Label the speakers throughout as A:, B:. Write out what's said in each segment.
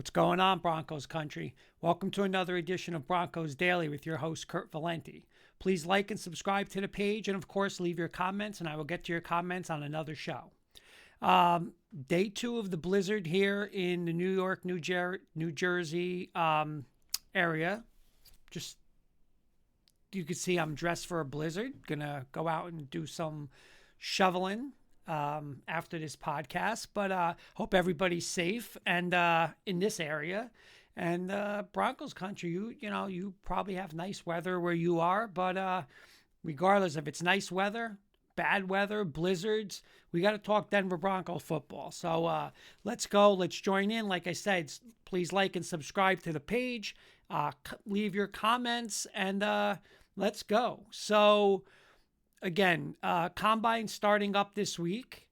A: What's going on, Broncos country? Welcome to another edition of Broncos Daily with your host, Kurt Valenti. Please like and subscribe to the page, and of course, leave your comments, and I will get to your comments on another show. Day two of the blizzard here in the New York, New Jersey area. Just you can see I'm dressed for a blizzard. Gonna go out and do some shoveling after this podcast, but hope everybody's safe and in this area. And Broncos country, you probably have nice weather where you are, but regardless if it's nice weather, bad weather, blizzards, we got to talk Denver Broncos football. So let's go. Let's join in. Like I said, please like and subscribe to the page. Leave your comments, and let's go. So again, combine starting up this week,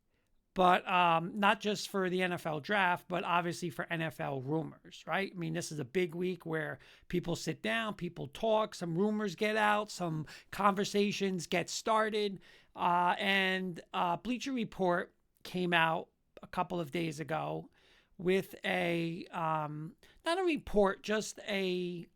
A: but not just for the NFL draft, but obviously for NFL rumors, right? I mean, this is a big week where people sit down, people talk, some rumors get out, some conversations get started. And Bleacher Report came out a couple of days ago with not a report, just a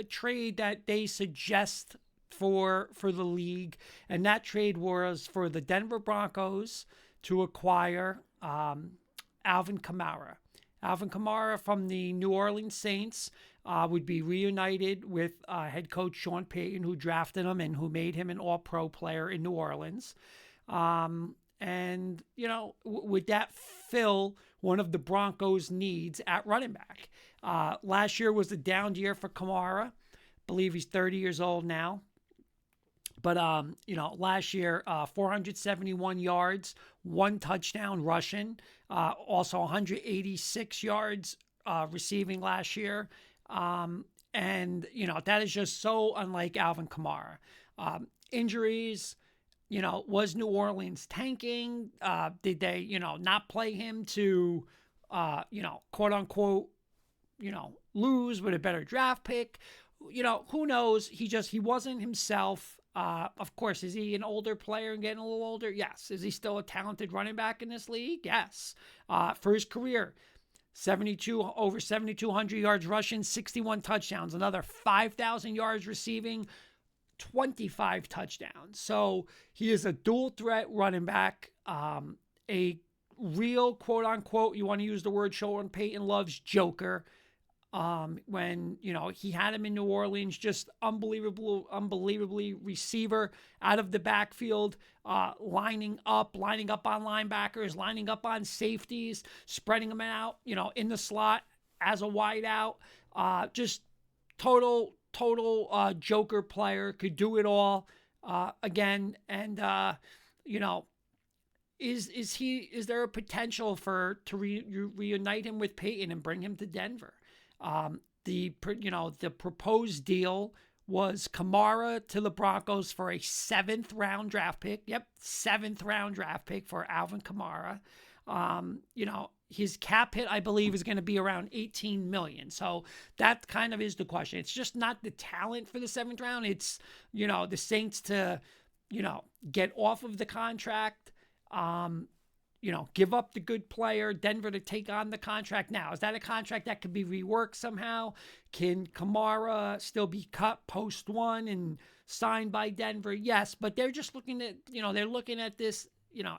A: trade that they suggest for the league, and that trade was for the Denver Broncos to acquire Alvin Kamara. Alvin Kamara from the New Orleans Saints would be reunited with head coach Sean Payton, who drafted him and who made him an all-pro player in New Orleans. And, would that fill one of the Broncos' needs at running back? Last year was a down year for Kamara. I believe he's 30 years old now. But, last year, 471 yards, 1 touchdown rushing, also 186 yards receiving last year. And, that is just so unlike Alvin Kamara. Injuries, was New Orleans tanking? Did they, not play him to, quote unquote, lose with a better draft pick? Who knows? He wasn't himself. Of course, is he an older player and getting a little older? Yes. Is he still a talented running back in this league? Yes. For his career, over 7,200 yards rushing, 61 touchdowns, another 5,000 yards receiving, 25 touchdowns. So he is a dual threat running back, a real quote unquote, you want to use the word Sean Payton loves, joker. When, he had him in New Orleans, just unbelievably receiver out of the backfield, lining up on linebackers, lining up on safeties, spreading them out, in the slot as a wide out, just total joker player, could do it all, again. And, is there a potential to reunite him with Peyton and bring him to Denver? The proposed deal was Kamara to the Broncos for a 7th round draft pick. Yep, 7th round draft pick for Alvin Kamara. His cap hit, I believe, is going to be around $18 million. So that kind of is the question. It's just not the talent for the 7th round. It's, the Saints to, get off of the contract, give up the good player, Denver to take on the contract. Now, is that a contract that could be reworked somehow? Can Kamara still be cut post one and signed by Denver? Yes, but they're just looking at, they're looking at this,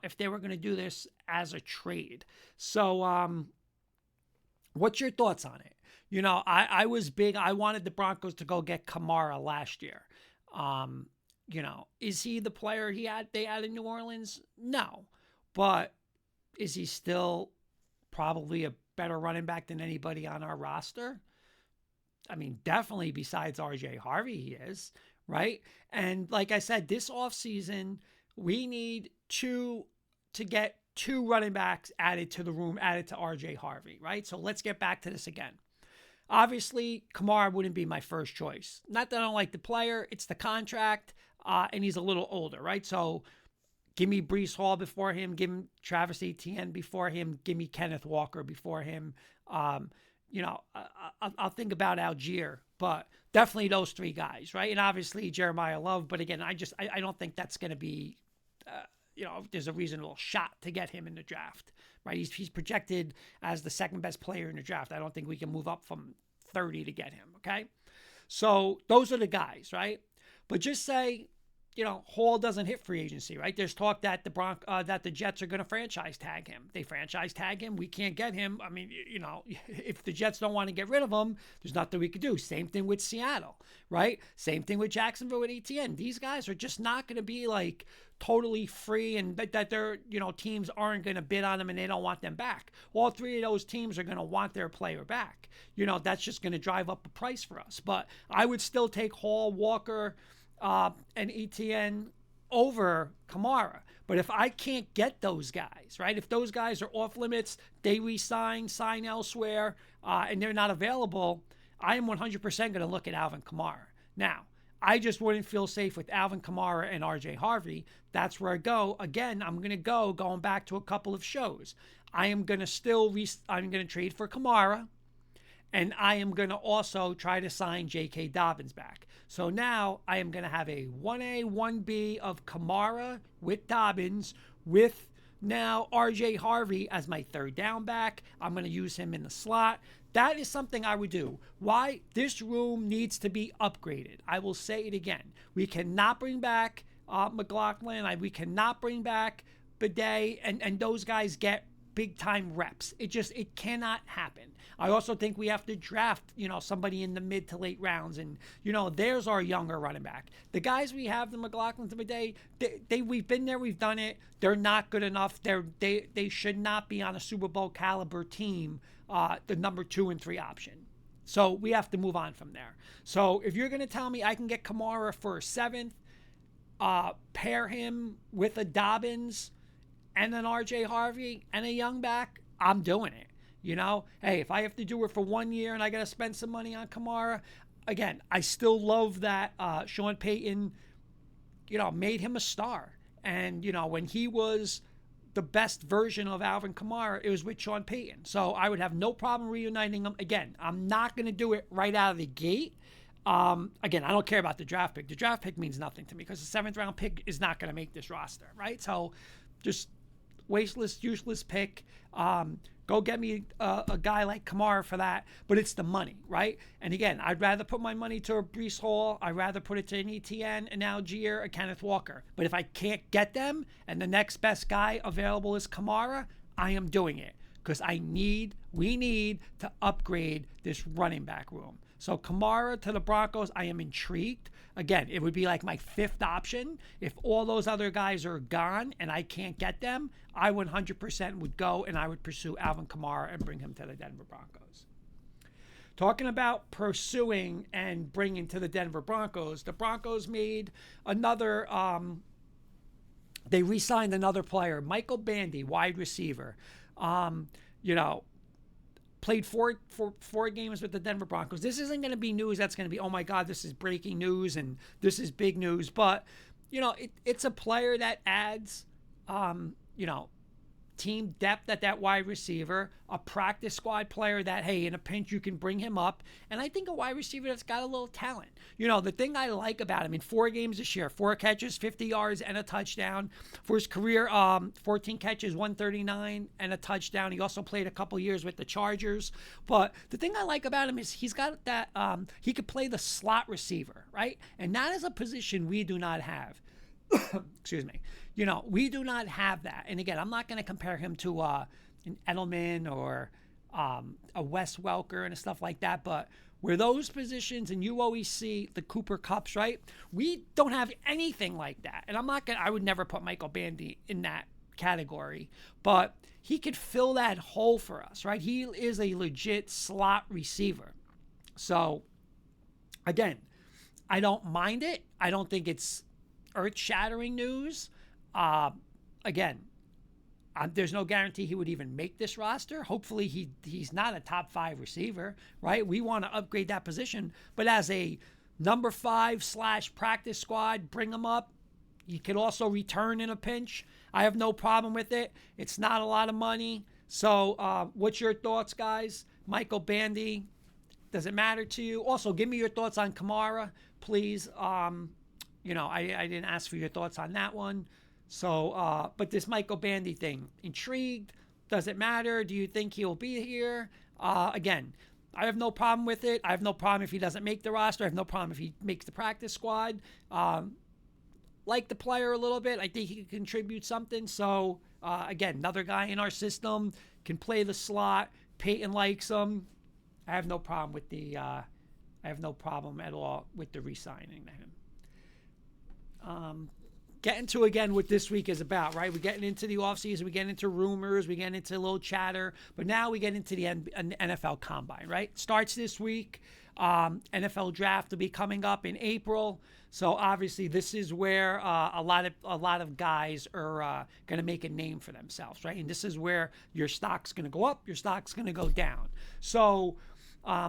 A: if they were going to do this as a trade. So, what's your thoughts on it? I was big. I wanted the Broncos to go get Kamara last year. Is he the player they had in New Orleans? No, but is he still probably a better running back than anybody on our roster? I mean, definitely besides RJ Harvey, he is, right? And like I said, this offseason, we need to get 2 running backs added to the room, added to RJ Harvey, right? So let's get back to this again. Obviously, Kamara wouldn't be my first choice. Not that I don't like the player, it's the contract, and he's a little older, right? So give me Breece Hall before him. Give him Travis Etienne before him. Give me Kenneth Walker before him. I'll think about Algier, but definitely those 3 guys, right? And obviously Jeremiah Love. But again, I don't think that's going to be there's a reasonable shot to get him in the draft, right? He's projected as the second best player in the draft. I don't think we can move up from 30 to get him, okay? So those are the guys, right? But just say, Hall doesn't hit free agency, right? There's talk that the Jets are going to franchise tag him. They franchise tag him. We can't get him. I mean, if the Jets don't want to get rid of him, there's nothing we could do. Same thing with Seattle, right? Same thing with Jacksonville with ETN. These guys are just not going to be like totally free, and that their teams aren't going to bid on them and they don't want them back. All three of those teams are going to want their player back. That's just going to drive up the price for us. But I would still take Hall, Walker, and ETN over Kamara. But if I can't get those guys, right? If those guys are off limits, they sign elsewhere, and they're not available, I am 100% going to look at Alvin Kamara. Now, I just wouldn't feel safe with Alvin Kamara and RJ Harvey. That's where I go. Again, I'm going to going back to a couple of shows. I am going to I'm going to trade for Kamara, and I am going to also try to sign J.K. Dobbins back. So now I am going to have a 1A, 1B of Kamara with Dobbins with now RJ Harvey as my third down back. I'm going to use him in the slot. That is something I would do. Why? This room needs to be upgraded. I will say it again. We cannot bring back McLaughlin. We cannot bring back Bidet, and those guys get big-time reps. It cannot happen. I also think we have to draft, somebody in the mid to late rounds, and, there's our younger running back. The guys we have, the McLaughlin, Bidet, we've been there, we've done it. They're not good enough. They should not be on a Super Bowl caliber team, the number 2 and 3 option. So we have to move on from there. So if you're going to tell me I can get Kamara for a 7th, pair him with a Dobbins and an RJ Harvey and a young back, I'm doing it. Hey, if I have to do it for 1 year and I got to spend some money on Kamara, again, I still love that Sean Payton, made him a star. And, when he was the best version of Alvin Kamara, it was with Sean Payton. So I would have no problem reuniting them. Again, I'm not going to do it right out of the gate. Again, I don't care about the draft pick. The draft pick means nothing to me because the 7th round pick is not going to make this roster, right? So just wasteless, useless pick. Go get me a guy like Kamara for that, but it's the money, right? And again, I'd rather put my money to a Breece Hall. I'd rather put it to an ETN, an Algier, a Kenneth Walker. But if I can't get them and the next best guy available is Kamara, I am doing it because we need to upgrade this running back room. So Kamara to the Broncos, I am intrigued. Again, it would be like my 5th option. If all those other guys are gone and I can't get them, I 100% would go and I would pursue Alvin Kamara and bring him to the Denver Broncos. Talking about pursuing and bringing to the Denver Broncos, the Broncos made another, they re-signed another player, Michael Bandy, wide receiver. Played four games with the Denver Broncos. This isn't going to be news that's going to be, oh my God, this is breaking news and this is big news. But, it's a player that adds, team depth at that wide receiver, a practice squad player that, hey, in a pinch, you can bring him up. And I think a wide receiver that's got a little talent. The thing I like about him in 4 games this year, 4 catches, 50 yards, and a touchdown. For his career, 14 catches, 139, and a touchdown. He also played a couple years with the Chargers. But the thing I like about him is he's got that, he could play the slot receiver, right? And that is a position we do not have. Excuse me. We do not have that. And again, I'm not going to compare him to an Edelman or a Wes Welker and stuff like that. But where those positions, and you always see the Cooper Kupps, right? We don't have anything like that. And I would never put Michael Bandy in that category. But he could fill that hole for us, right? He is a legit slot receiver. So, again, I don't mind it. I don't think it's earth-shattering news. Again, there's no guarantee he would even make this roster. Hopefully he's not a top 5 receiver, right? We want to upgrade that position. But as a number 5 / practice squad, bring him up. He could also return in a pinch. I have no problem with it. It's not a lot of money. So what's your thoughts, guys? Michael Bandy, does it matter to you? Also, give me your thoughts on Kamara, please. I didn't ask for your thoughts on that one. So, but this Michael Bandy thing, intrigued? Does it matter? Do you think he'll be here? Again, I have no problem with it. I have no problem if he doesn't make the roster. I have no problem if he makes the practice squad. Like the player a little bit. I think he can contribute something. So, again, another guy in our system, can play the slot. Peyton likes him. I have no problem with I have no problem at all with the re-signing him. Getting to again what this week is about, right? We're getting into the offseason, we get into rumors, we get into a little chatter, but now we get into the NFL Combine, right? Starts this week. NFL Draft will be coming up in April, so obviously this is where a lot of guys are going to make a name for themselves, right? And this is where your stock's going to go up, your stock's going to go down. So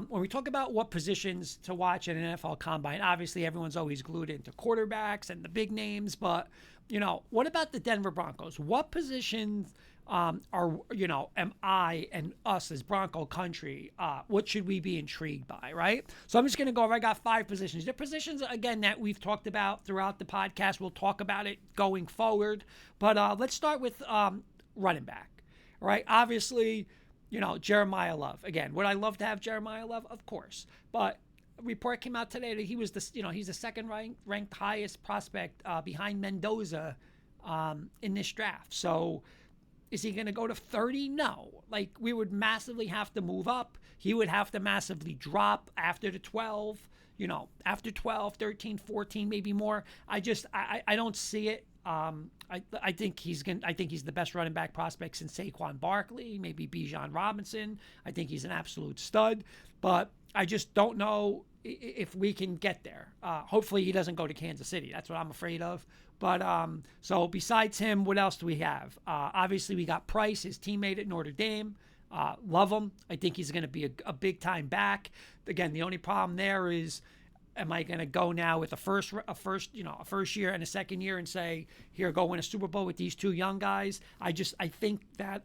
A: when we talk about what positions to watch at an NFL Combine, obviously everyone's always glued into quarterbacks and the big names, but, what about the Denver Broncos? What positions am I and us as Bronco country, what should we be intrigued by, right? So I'm just going to go over, I got 5 positions. They're positions, again, that we've talked about throughout the podcast. We'll talk about it going forward, but let's start with running back, right? Obviously, Jeremiah Love. Again, would I love to have Jeremiah Love? Of course. But a report came out today that he was he's the second ranked highest prospect behind Mendoza in this draft. So is he going to go to 30? No. Like, we would massively have to move up. He would have to massively drop after the 12, after 12, 13, 14, maybe more. I don't see it. I think he's the best running back prospect since Saquon Barkley, maybe Bijan Robinson. I think he's an absolute stud, but I just don't know if we can get there. Hopefully he doesn't go to Kansas City. That's what I'm afraid of. But so besides him, what else do we have? Obviously we got Price, his teammate at Notre Dame. Love him. I think he's going to be a big time back. Again, the only problem there is, am I going to go now with a first year and a second year and say, here, go win a Super Bowl with these 2 young guys? I think that,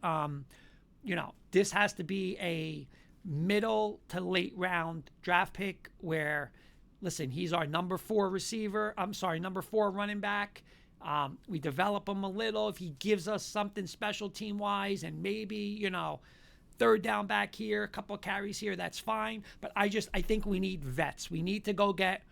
A: this has to be a middle to late round draft pick where, listen, he's our number 4 running back. We develop him a little. If he gives us something special team wise and maybe, third down back here, a couple of carries here, that's fine. But I think we need vets. We need to go get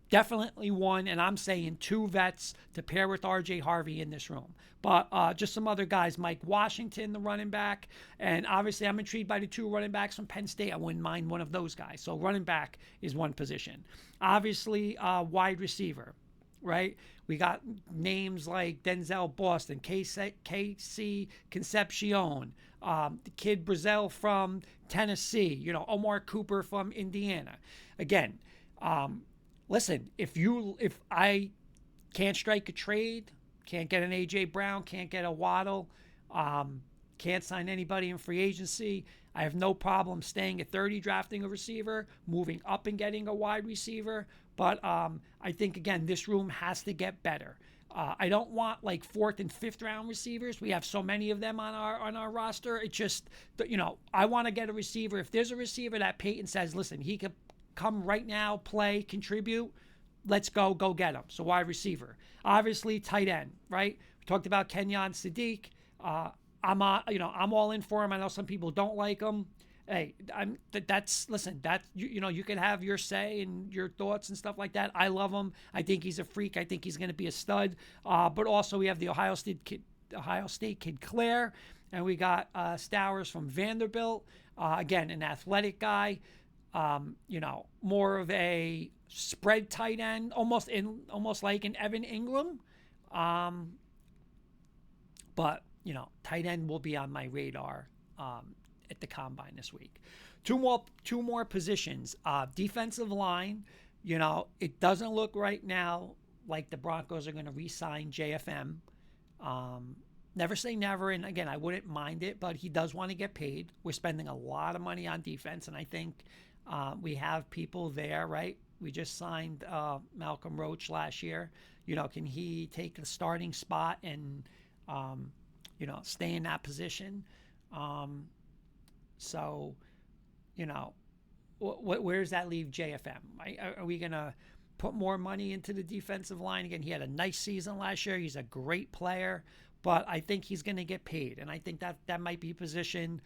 A: definitely 1, and I'm saying 2 vets to pair with RJ Harvey in this room. But just some other guys, Mike Washington, the running back. And obviously I'm intrigued by the 2 running backs from Penn State. I wouldn't mind one of those guys. So running back is one position. Obviously wide receiver, right? We got names like Denzel Boston, KC Concepcion, the kid Brazil from Tennessee, Omar Cooper from Indiana. Again, listen, if I can't strike a trade, can't get an A.J. Brown, can't get a Waddle, can't sign anybody in free agency, I have no problem staying at 30, drafting a receiver, moving up and getting a wide receiver. But I think, again, this room has to get better. I don't want like 4th and 5th round receivers. We have so many of them on our roster. It just, I want to get a receiver. If there's a receiver that Peyton says, listen, he could come right now, play, contribute, let's go get him. So wide receiver. Obviously tight end, right? We talked about Kenyon Sadiq. I'm all in for him. I know some people don't like him. Hey, you can have your say and your thoughts and stuff like that. I love him. I think he's a freak. I think he's going to be a stud. But also we have the Ohio State kid Claire, and we got Stowers from Vanderbilt. Again, an athletic guy. More of a spread tight end, almost like an Evan Ingram. But tight end will be on my radar at the combine this week. Two more positions. Defensive line. It doesn't look right now like the Broncos are going to re-sign JFM. Never say never, and again, I wouldn't mind it, but he does want to get paid. We're spending a lot of money on defense, and I think we have people there, right? We just signed Malcolm Roach last year. Can he take the starting spot and stay in that position? So, where does that leave JFM? Right? Are we gonna put more money into the defensive line. Again, he had a nice season last year. He's a great player, but I think he's going to get paid. And I think that might be a position,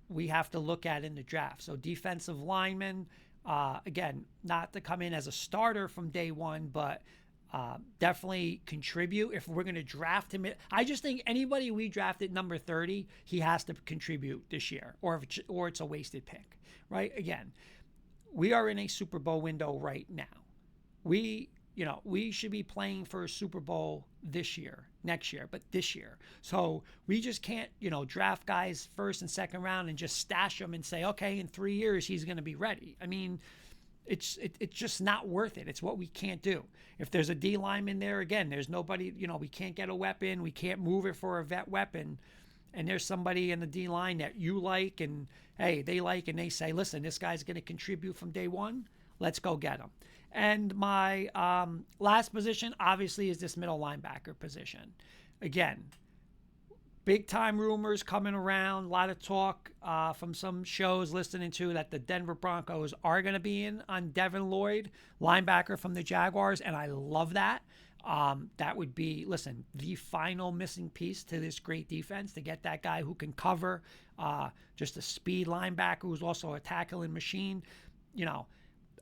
A: we have to look at in the draft. So defensive lineman, again, not to come in as a starter from day one, but definitely contribute. If we're going to draft him, I just think anybody we draft at number 30, he has to contribute this year, or it's a wasted pick, right? Again, we are in a Super Bowl window right now. We should be playing for a Super Bowl next year, but this year. So we just can't, draft guys first and second round and just stash them and say, okay, in 3 years he's going to be ready. I mean, it's just not worth it. It's what we can't do. If there's a D lineman there, again, there's nobody, we can't get a weapon. We can't move it for a vet weapon. And there's somebody in the D line that you like and, hey, they like, and they say, listen, this guy's going to contribute from day one. Let's go get him. And my last position, obviously, is this middle linebacker position. Again, big time rumors coming around, a lot of talk from some shows listening to that the Denver Broncos are going to be in on Devin Lloyd, linebacker from the Jaguars, and I love that. That would be, listen, the final missing piece to this great defense, to get that guy who can cover, just a speed linebacker who's also a tackling machine.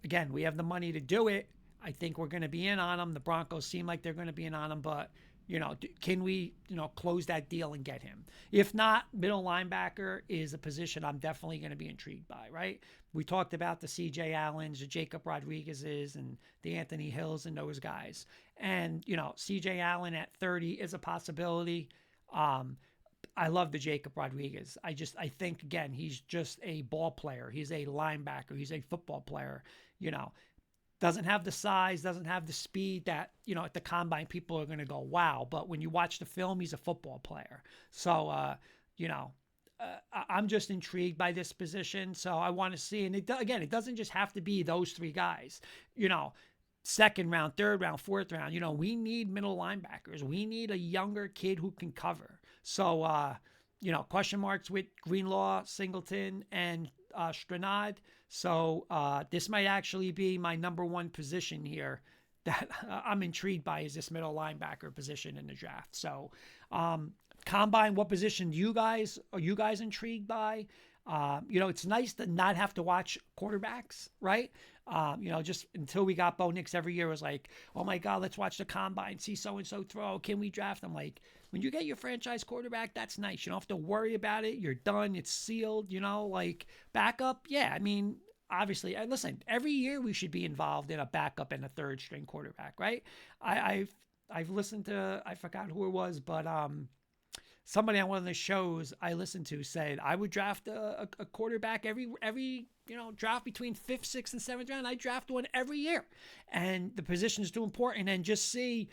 A: Again, we have the money to do it. I think we're going to be in on them. The Broncos seem like they're going to be in on them, but can we, close that deal and get him? If not, middle linebacker is a position I'm definitely going to be intrigued by, right? We talked about the C.J. Allens, the Jacob Rodriguez's, and the Anthony Hills and those guys. And, C.J. Allen at 30 is a possibility. I love the Jacob Rodriguez. I think, again, he's just a ball player. He's a linebacker. He's a football player, doesn't have the size, doesn't have the speed that, at the combine, people are going to go, wow. But when you watch the film, he's a football player. So, I'm just intrigued by this position. So I want to see, and it doesn't just have to be those three guys, second round, third round, fourth round. We need middle linebackers. We need a younger kid who can cover. So, question marks with Greenlaw, Singleton, and Stranad. So this might actually be my number one position here that I'm intrigued by, is this middle linebacker position in the draft. So combine, what position are you guys intrigued by? It's nice to not have to watch quarterbacks, right? Just until we got Bo Nix every year, was like, oh my God, let's watch the combine, see so-and-so throw. Can we draft them? Like, when you get your franchise quarterback, that's nice. You don't have to worry about it. You're done. It's sealed, like backup. Yeah. I mean, obviously, listen, every year we should be involved in a backup and a third string quarterback, right? I've listened to, I forgot who it was, but, somebody on one of the shows I listened to said I would draft a quarterback every draft between 5th, 6th, and 7th round. I draft one every year, and the position is too important. And just see,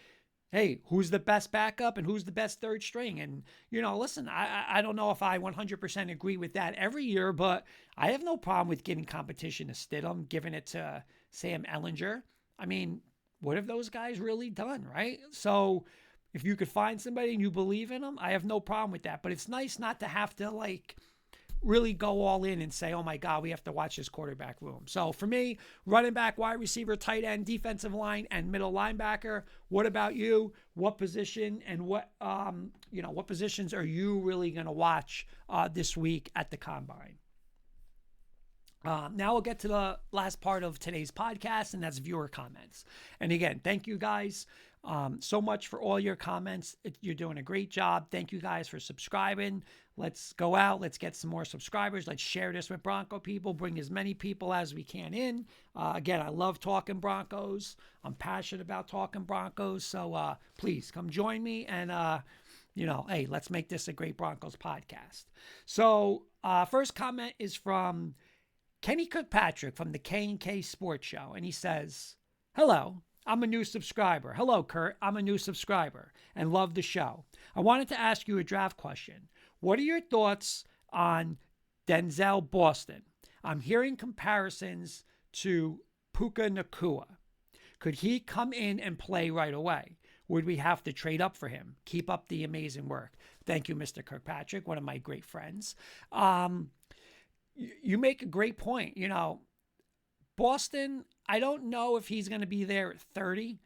A: hey, who's the best backup and who's the best third string. And listen, I don't know if I 100% agree with that every year, but I have no problem with giving competition to Stidham, giving it to Sam Ehlinger. I mean, what have those guys really done, right? So if you could find somebody and you believe in them, I have no problem with that. But it's nice not to have to really go all in and say, oh my God, we have to watch this quarterback room. So for me, running back, wide receiver, tight end, defensive line, and middle linebacker. What about you? What position and what positions are you really going to watch this week at the combine? Now we'll get to the last part of today's podcast, and that's viewer comments. And again, thank you guys so much for all your comments. You're doing a great job. Thank you guys for subscribing. Let's go out. Let's get some more subscribers. Let's share this with Bronco people. Bring as many people as we can in. Again, I love talking Broncos. I'm passionate about talking Broncos. So please come join me. And, hey, let's make this a great Broncos podcast. So first comment is from Kenny Kirkpatrick from the K&K Sports Show. And he says, hello. I'm a new subscriber. Hello, Kurt. I'm a new subscriber and love the show. I wanted to ask you a draft question. What are your thoughts on Denzel Boston? I'm hearing comparisons to Puka Nacua. Could he come in and play right away? Would we have to trade up for him? Keep up the amazing work. Thank you, Mr. Kirkpatrick, one of my great friends. You make a great point. Boston, I don't know if he's going to be there at 30,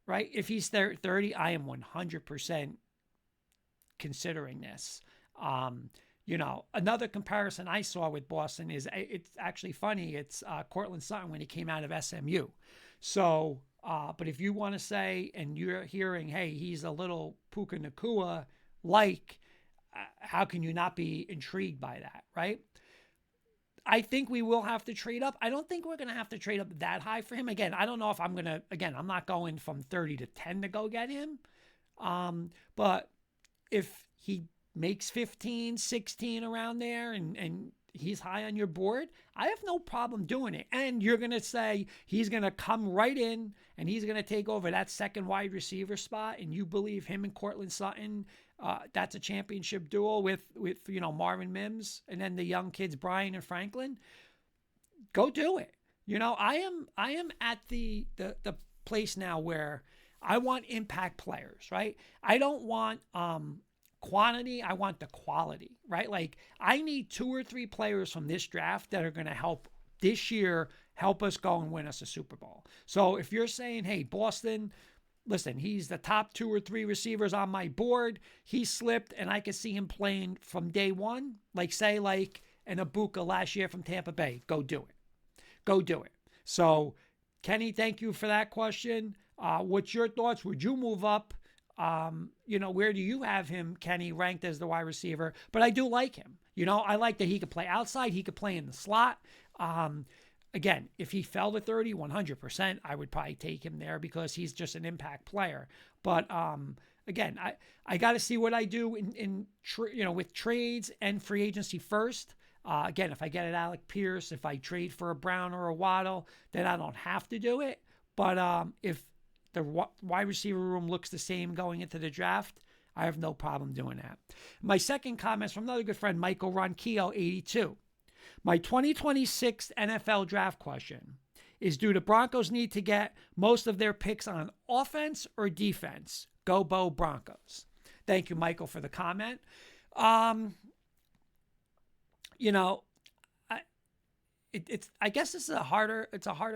A: right? If he's there at 30, I am 100% considering this. Another comparison I saw with Boston is, it's actually funny. It's Cortland Sutton when he came out of SMU. So, but if you want to say, and you're hearing, hey, he's a little Puka Nacua like, how can you not be intrigued by that, right? I think we will have to trade up. I don't think we're going to have to trade up that high for him. Again, I don't know if I'm going to, again, I'm not going from 30 to 10 to go get him. But if he makes 15, 16 around there and he's high on your board, I have no problem doing it. And you're going to say he's going to come right in and he's going to take over that second wide receiver spot. And you believe him and Cortland Sutton, that's a championship duel with Marvin Mims and then the young kids, Brian and Franklin. Go do it. I am at the place now where I want impact players, right? I don't want quantity, I want the quality, right? Like, I need 2 or 3 players from this draft that are going to help this year, help us go and win us a Super Bowl. So if you're saying, hey, Boston, listen, he's the top 2 or 3 receivers on my board, he slipped and I could see him playing from day one, like say like an Ibuka last year from Tampa Bay, go do it. Go do it. So Kenny, thank you for that question. What's your thoughts? Would you move up? Where do you have him, Kenny, ranked as the wide receiver? But I do like him. I like that he could play outside. He could play in the slot. Again, if he fell to 30, 100%, I would probably take him there because he's just an impact player. But again, I got to see what I do with trades and free agency first. Again, if I get an Alec Pierce, if I trade for a Brown or a Waddle, then I don't have to do it. But if the wide receiver room looks the same going into the draft, I have no problem doing that. My second comment is from another good friend, Michael Ronquillo, 82. My 2026 NFL draft question is, do the Broncos need to get most of their picks on offense or defense? Go Bo Broncos. Thank you, Michael, for the comment. I guess this is a harder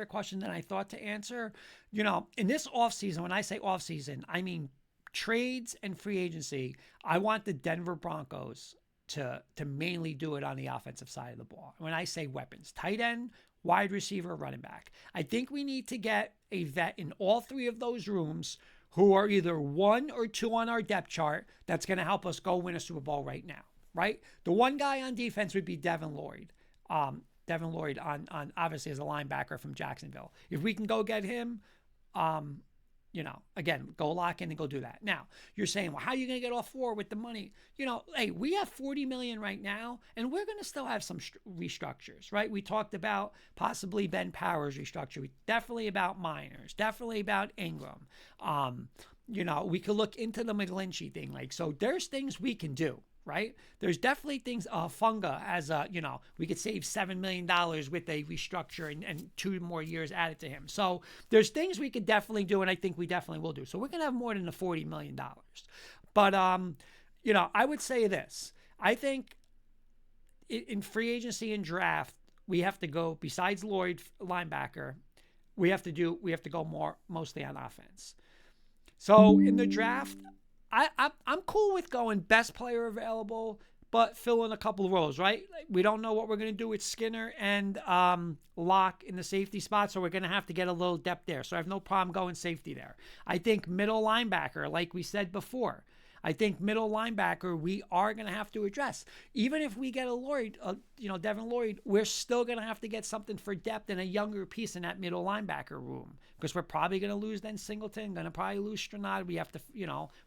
A: question than I thought to answer. In this offseason, when I say offseason, I mean trades and free agency. I want the Denver Broncos to mainly do it on the offensive side of the ball. When I say weapons, tight end, wide receiver, running back, I think we need to get a vet in all 3 of those rooms who are either 1 or 2 on our depth chart that's going to help us go win a Super Bowl right now, right? The one guy on defense would be Devin Lloyd. Devin Lloyd on obviously as a linebacker from Jacksonville. If we can go get him, again, go lock in and go do that. Now, you're saying, well, how are you going to get all 4 with the money? Hey, we have $40 million right now, and we're going to still have some restructures, right? We talked about possibly Ben Powers restructure. Definitely about Miners. Definitely about Ingram. We could look into the McGlinchey thing. So there's things we can do. Right? There's definitely things, Funga as we could save $7 million with a restructure and 2 more years added to him. So there's things we could definitely do, and I think we definitely will do. So we're going to have more than the $40 million. But, I would say this. I think in free agency and draft, we have to go, besides Lloyd, linebacker, we have to go mostly on offense. So in the draft, I'm cool with going best player available, but fill in a couple of roles, right? We don't know what we're going to do with Skinner and Locke in the safety spot, so we're going to have to get a little depth there. So I have no problem going safety there. I think middle linebacker, like we said before, we are going to have to address. Even if we get a Lloyd, Devin Lloyd, we're still going to have to get something for depth and a younger piece in that middle linebacker room because we're probably going to lose then Singleton, going to probably lose Stranad. We have to,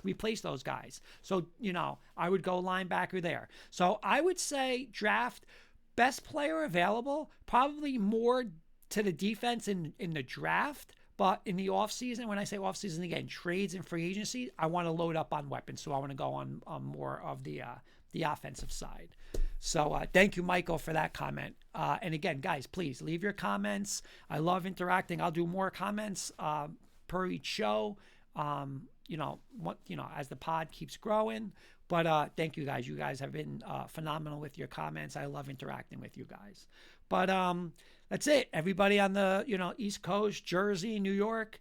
A: replace those guys. So, I would go linebacker there. So I would say draft best player available, probably more to the defense in the draft. But in the offseason, when I say offseason, again, trades and free agency, I want to load up on weapons. So I want to go on more of the offensive side. So thank you, Michael, for that comment. And again, guys, please leave your comments. I love interacting. I'll do more comments per each show, as the pod keeps growing. But thank you, guys. You guys have been phenomenal with your comments. I love interacting with you guys. But that's it. Everybody on the, East Coast, Jersey, New York,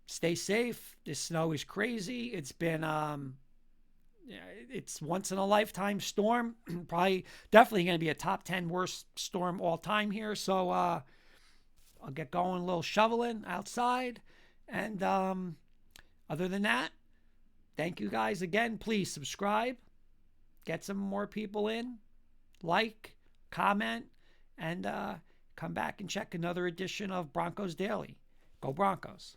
A: stay safe. This snow is crazy. It's been yeah, it's once in a lifetime storm. Probably definitely going to be a top 10 worst storm all time here. So I'll get going a little shoveling outside. And other than that, thank you guys again. Please subscribe, get some more people in, like, comment, and come back and check another edition of Broncos Daily. Go Broncos.